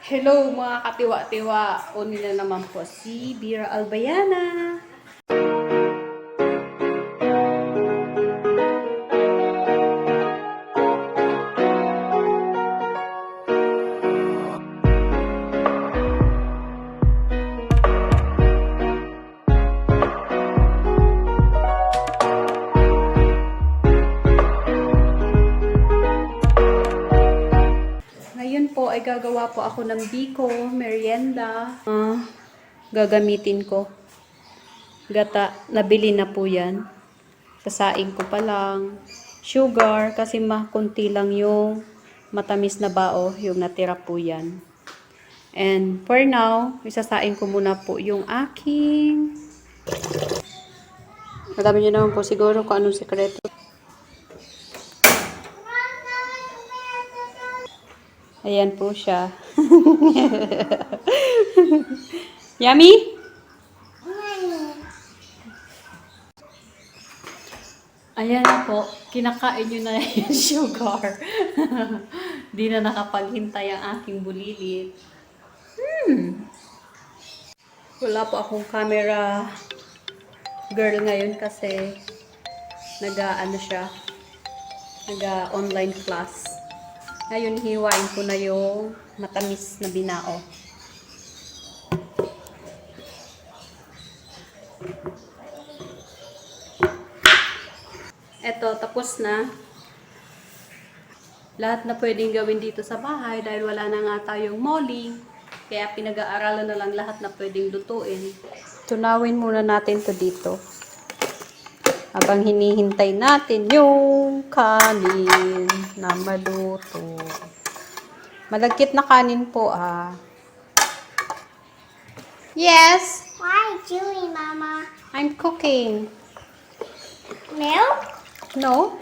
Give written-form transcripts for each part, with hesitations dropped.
Hello mga katiwa-tiwa. Uni na naman po si Vhera Albayana. Ngayon po ay gagawa po ako ng Biko, Meryenda. Gagamitin ko. Gata, nabili na po yan. Sasaing ko pa lang. Sugar, kasi makunti lang yung matamis na bao, yung natira po yan. And for now, isasaing ko muna po yung aking... Madami nyo naman po siguro kung anong sekreto. Ayan po siya. Yummy? Ayan na po. Kinakain nyo na yung sugar. Di na nakapaghintay ang aking bulilit. Wala po akong camera girl ngayon kasi nag-online class. Ngayon, hiwain ko na yung matamis na binao. Eto, tapos na. Lahat na pwedeng gawin dito sa bahay dahil wala na nga tayong molly. Kaya pinag-aaralan na lang lahat na pwedeng lutuin. Tunawin muna natin to dito. Habang hinihintay natin yung kanin na maluto. Malagkit na kanin po Yes! What are you doing, Mama? I'm cooking. Milk? No?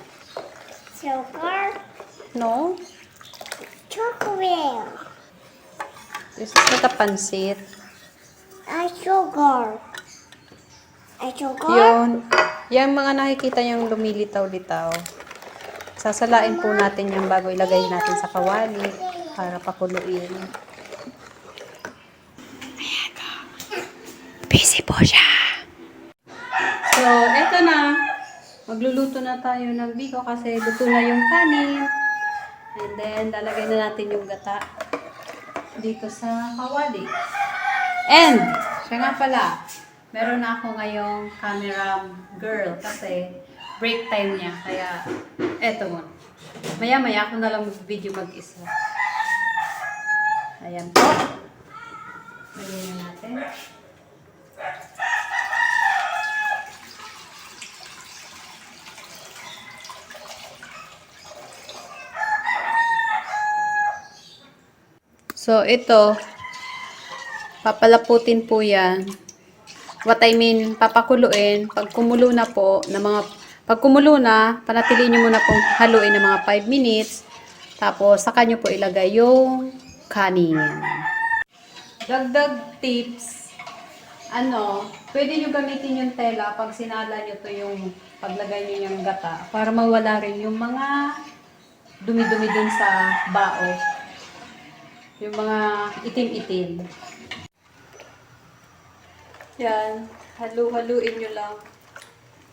Sugar? No? Chocolate? This is not a pansit. Sugar? Sugar? Yun. Yung mga nakikita yung lumilitaw-litaw. Sasalain po natin yung bago ilagay natin sa kawali para pakuluin. Ayan ko. Busy po siya. So, eto na. Magluluto na tayo ng biko kasi luto na yung kanin. And then, lalagay na natin yung gata dito sa kawali. And, siya nga pala, meron na ako ngayong camera girl kasi break time niya. Kaya, eto mo. Maya-maya ako na lang mag-video mag-isa. Ayan po. Lagyan na natin. So, ito. Papalaputin po yan. What I mean, papakuluin. Pag kumulo na po, pag kumulo na, panatiliin nyo muna pong haluin ng mga 5 minutes. Tapos, saka nyo po ilagay yung kanin. Dagdag tips. Pwede nyo gamitin yung tela pag sinala nyo to yung paglagay nyo yung gata. Para mawala rin yung mga dumi-dumi dun sa bao. Yung mga itim-itim. Yan, halu-haluin nyo lang.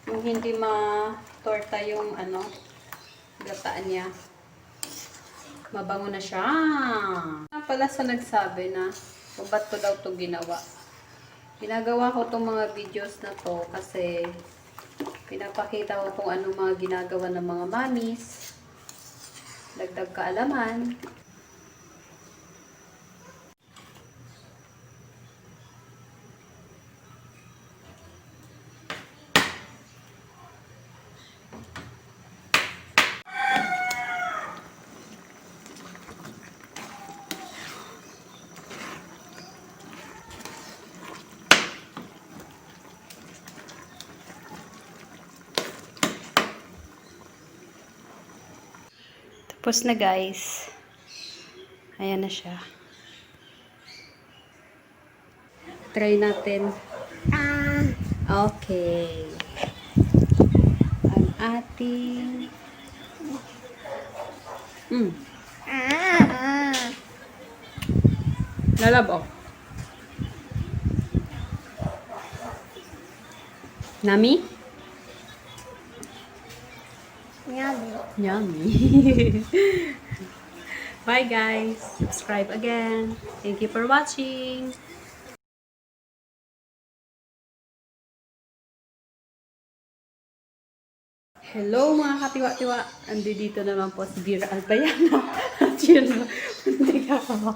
Yung hindi ma-torta yung gataan niya. Mabango na siya. Pala sa nagsabi na kung ba't ko daw ito ginawa. Ginagawa ko itong mga videos na to kasi pinapakita ko kung anong mga ginagawa ng mga mamis. Dagdag kaalaman. Tapos na guys. Ayan na siya. Try natin. Okay. Ang ating Mm. 啊。 Mm. 啊。 Mm. 啊。 Mm. 啊。 Mm. Lalab, oh. Nami? Yummy. Yummy. Bye guys. Subscribe again. Thank you for watching. Hello mga katiwa-tiwa. Andito naman po si Vhera Albayana. At yun, hindi ako.